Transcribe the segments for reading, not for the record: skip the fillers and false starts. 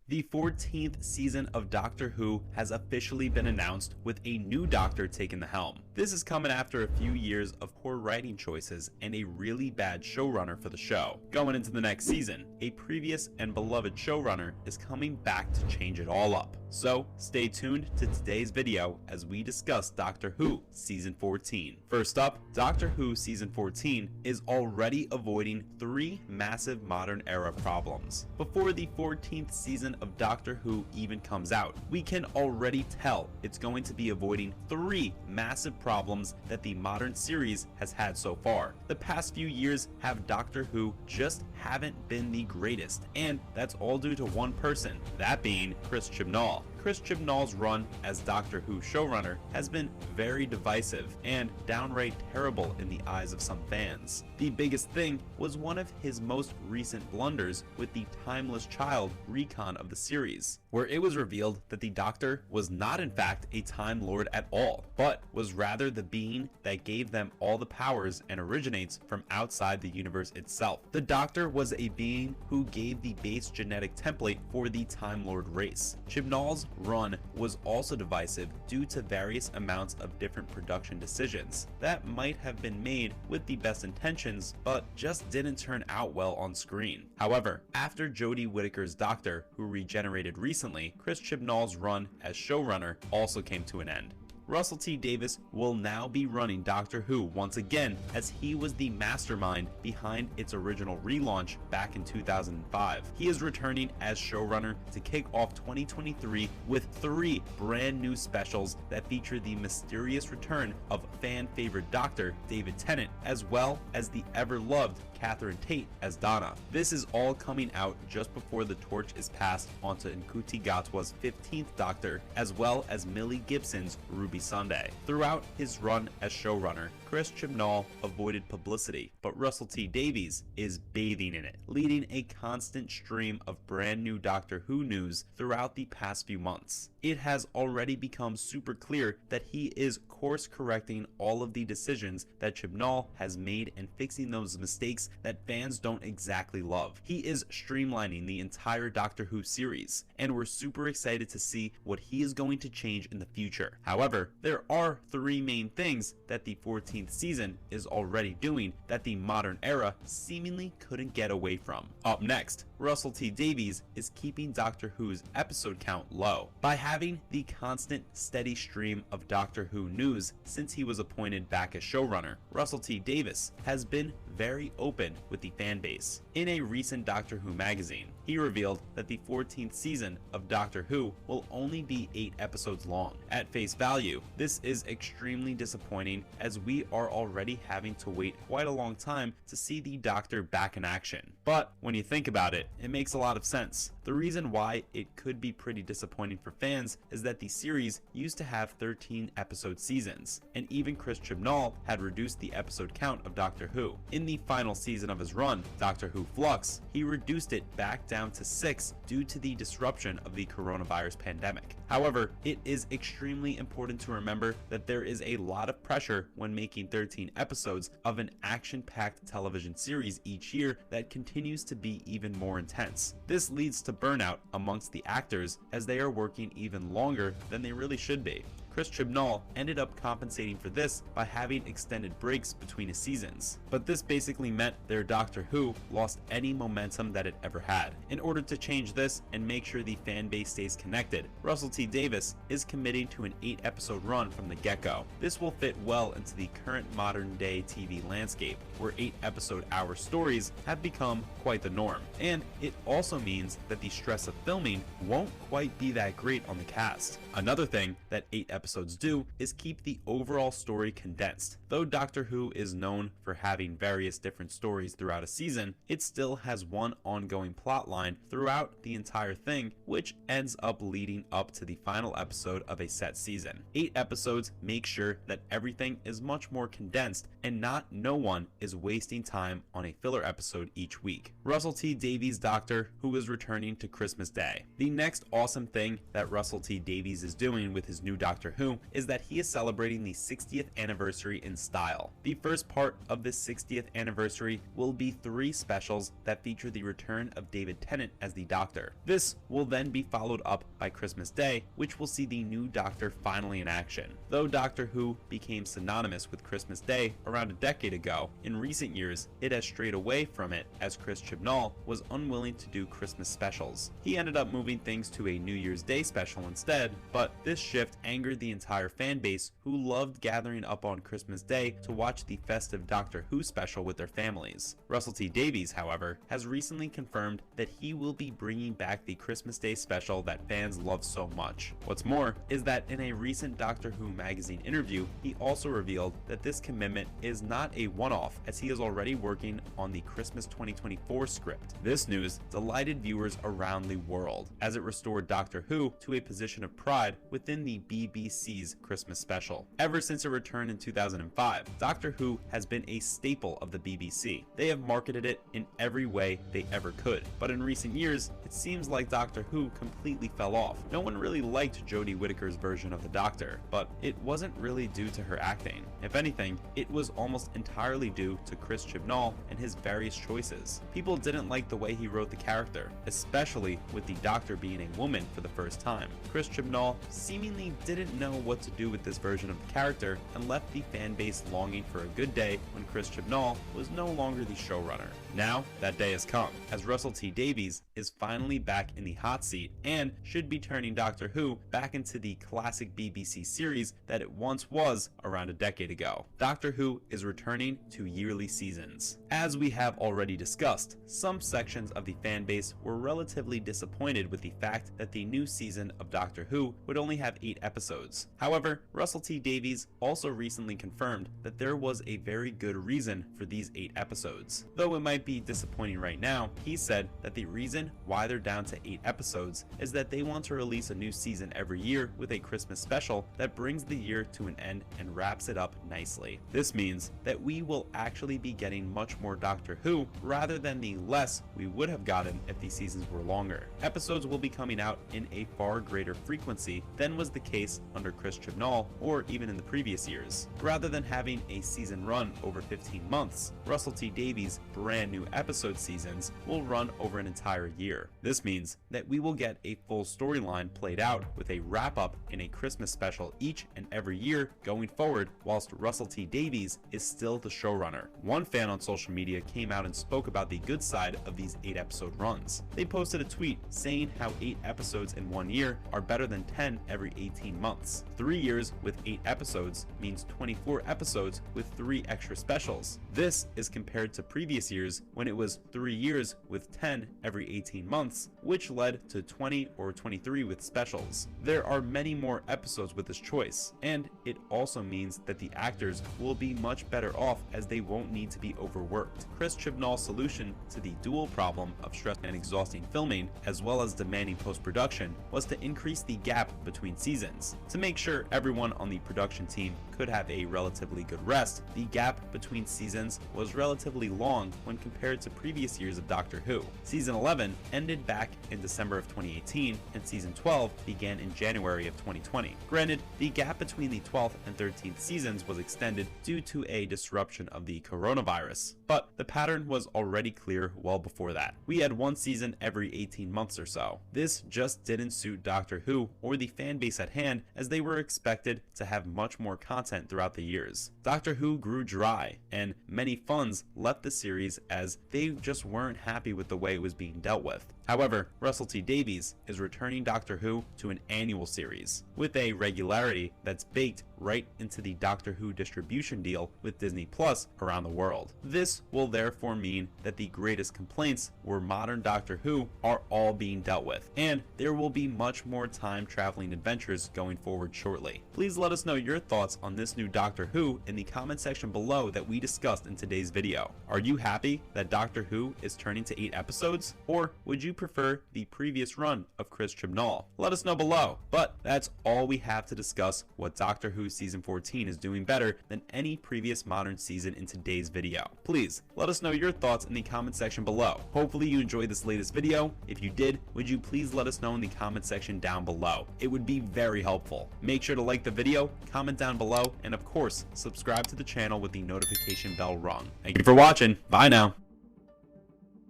The 14th season of Doctor Who has officially been announced, with a new Doctor taking the helm. This is coming after a few years of poor writing choices and a really bad showrunner for the show. Going into the next season, a previous and beloved showrunner is coming back to change it all up. So stay tuned to today's video as we discuss Doctor Who Season 14. First up, Doctor Who Season 14 is already avoiding 3 massive modern era problems. Before the 14th season of Doctor Who even comes out, we can already tell it's going to be avoiding 3 massive problems that the modern series has had so far. The past few years have Doctor Who just haven't been the greatest, and that's all due to one person, that being Chris Chibnall. Chris Chibnall's run as Doctor Who showrunner has been very divisive and downright terrible in the eyes of some fans. The biggest thing was one of his most recent blunders with the Timeless Child recon of the series, where it was revealed that the Doctor was not in fact a Time Lord at all, but was rather the being that gave them all the powers and originates from outside the universe itself. The Doctor was a being who gave the base genetic template for the Time Lord race. Chibnall's run was also divisive due to various amounts of different production decisions that might have been made with the best intentions but just didn't turn out well on screen. However, after Jodie Whittaker's Doctor, who regenerated recently, Chris Chibnall's run as showrunner also came to an end. Russell T Davies will now be running Doctor Who once again, as he was the mastermind behind its original relaunch back in 2005. He is returning as showrunner to kick off 2023 with 3 brand new specials that feature the mysterious return of fan favorite Doctor David Tennant, as well as the ever-loved Catherine Tate as Donna. This is all coming out just before the torch is passed onto Ncuti Gatwa's 15th Doctor, as well as Millie Gibson's Ruby Sunday. Throughout his run as showrunner, Chris Chibnall avoided publicity, but Russell T Davies is bathing in it, leading a constant stream of brand new Doctor Who news throughout the past few months. It has already become super clear that he is course correcting all of the decisions that Chibnall has made and fixing those mistakes that fans don't exactly love. He is streamlining the entire Doctor Who series, and we're super excited to see what he is going to change in the future. However, there are 3 main things that the 14th season is already doing that the modern era seemingly couldn't get away from. Up next, Russell T Davies is keeping Doctor Who's episode count low. By having the constant, steady stream of Doctor Who news since he was appointed back as showrunner, Russell T Davies has been very open with the fan base. In a recent Doctor Who magazine, he revealed that the 14th season of Doctor Who will only be 8 episodes long. At face value, this is extremely disappointing, as we are already having to wait quite a long time to see the Doctor back in action. But when you think about it, it makes a lot of sense. The reason why it could be pretty disappointing for fans is that the series used to have 13 episode seasons, and even Chris Chibnall had reduced the episode count of Doctor Who. In the final season of his run, Doctor Who Flux, he reduced it back down to 6 due to the disruption of the coronavirus pandemic. However, it is extremely important to remember that there is a lot of pressure when making 13 episodes of an action-packed television series each year that continues to be even more intense. This leads to burnout amongst the actors, as they are working even longer than they really should be. Chris Chibnall ended up compensating for this by having extended breaks between his seasons, but this basically meant their Doctor Who lost any momentum that it ever had. In order to change this and make sure the fan base stays connected, Russell T Davies is committing to an 8 episode run from the get-go. This will fit well into the current modern day TV landscape, where 8 episode hour stories have become quite the norm, and it also means that the stress of filming won't quite be that great on the cast. Another thing that 8 episodes do is keep the overall story condensed. Though Doctor Who is known for having various different stories throughout a season, it still has one ongoing plot line throughout the entire thing, which ends up leading up to the final episode of a set season. 8 episodes make sure that everything is much more condensed, and no one is wasting time on a filler episode each week. Russell T Davies' Doctor Who is returning to Christmas Day. The next awesome thing that Russell T Davies is doing with his new Doctor Who is that he is celebrating the 60th anniversary in style. The first part of this 60th anniversary will be 3 specials that feature the return of David Tennant as the Doctor. This will then be followed up by Christmas Day, which will see the new Doctor finally in action. Though Doctor Who became synonymous with Christmas Day around a decade ago, in recent years it has strayed away from it as Chris Chibnall was unwilling to do Christmas specials. He ended up moving things to a New Year's Day special instead, but this shift angered the entire fan base who loved gathering up on Christmas Day to watch the festive Doctor Who special with their families. Russell T Davies, however, has recently confirmed that he will be bringing back the Christmas Day special that fans love so much. What's more is that in a recent Doctor Who magazine interview, he also revealed that this commitment is not a one-off, as he is already working on the Christmas 2024 script. This news delighted viewers around the world, as it restored Doctor Who to a position of pride within the BBC's Christmas special. Ever since it returned in 2005, Doctor Who has been a staple of the BBC. They have marketed it in every way they ever could, but in recent years, it seems like Doctor Who completely fell off. No one really liked Jodie Whittaker's version of the Doctor, but it wasn't really due to her acting. If anything, it was almost entirely due to Chris Chibnall and his various choices. People didn't like the way he wrote the character, especially with the Doctor being a woman for the first time. Chris Chibnall seemingly didn't know what to do with this version of the character and left the fan base longing for a good day when Chris Chibnall was no longer the showrunner. Now, that day has come, as Russell T Davies is finally back in the hot seat and should be turning Doctor Who back into the classic BBC series that it once was around a decade ago. Doctor Who is returning to yearly seasons. As we have already discussed, some sections of the fan base were relatively disappointed with the fact that the new season of Doctor Who would only have 8 episodes. However, Russell T Davies also recently confirmed that there was a very good reason for these 8 episodes. Though it might be disappointing right now, he said that the reason why they're down to 8 episodes is that they want to release a new season every year with a Christmas special that brings the year to an end and wraps it up nicely. This means that we will actually be getting much more Doctor Who rather than the less we would have gotten if the seasons were longer. Episodes will be coming out in a far greater frequency than was the case under Chris Chibnall or even in the previous years. Rather than having a season run over 15 months, Russell T Davies' brand new episode seasons will run over an entire year. This means that we will get a full storyline played out with a wrap-up in a Christmas special each and every year going forward, whilst Russell T Davies is still the showrunner. One fan on social media came out and spoke about the good side of these 8-episode runs. They posted a tweet saying how 8 episodes in 1 year are better than 10 every 18 months. 3 years with 8 episodes means 24 episodes with 3 extra specials. This is compared to previous years when it was 3 years with 10 every 18 months, which led to 20 or 23 with specials. There are many more episodes with this choice, and it also means that the actors will be much better off as they won't need to be overworked. Chris Chibnall's solution to the dual problem of stress and exhausting filming, as well as demanding post-production, was to increase the gap between seasons. To make sure everyone on the production team could have a relatively good rest, the gap between seasons was relatively long when compared to previous years of Doctor Who. Season 11 ended back in December of 2018, and Season 12 began in January of 2020. Granted, the gap between the 12th and 13th seasons was extended due to a disruption of the coronavirus, but the pattern was already clear well before that. We had 1 season every 18 months or so. This just didn't suit Doctor Who or the fan base at hand, as they were expected to have much more content throughout the years. Doctor Who grew dry, and many fans left the series as they just weren't happy with the way it was being dealt with. However, Russell T Davies is returning Doctor Who to an annual series, with a regularity that's baked right into the Doctor Who distribution deal with Disney Plus around the world. This will therefore mean that the greatest complaints were modern Doctor Who are all being dealt with, and there will be much more time-traveling adventures going forward shortly. Please let us know your thoughts on this new Doctor Who in the comment section below that we discussed in today's video. Are you happy that Doctor Who is turning to 8 episodes, or would you prefer the previous run of Chris Chibnall? Let us know below. But that's all we have to discuss what Doctor Who Season 14 is doing better than any previous modern season in today's video. Please, let us know your thoughts in the comment section below. Hopefully you enjoyed this latest video. If you did, would you please let us know in the comment section down below? It would be very helpful. Make sure to like the video, comment down below, and of course, subscribe to the channel with the notification bell rung. Thank you for watching. Bye now.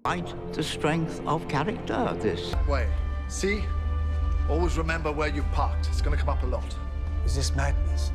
Quite the strength of character, this. Wait, see? Always remember where you parked. It's gonna come up a lot. Is this madness?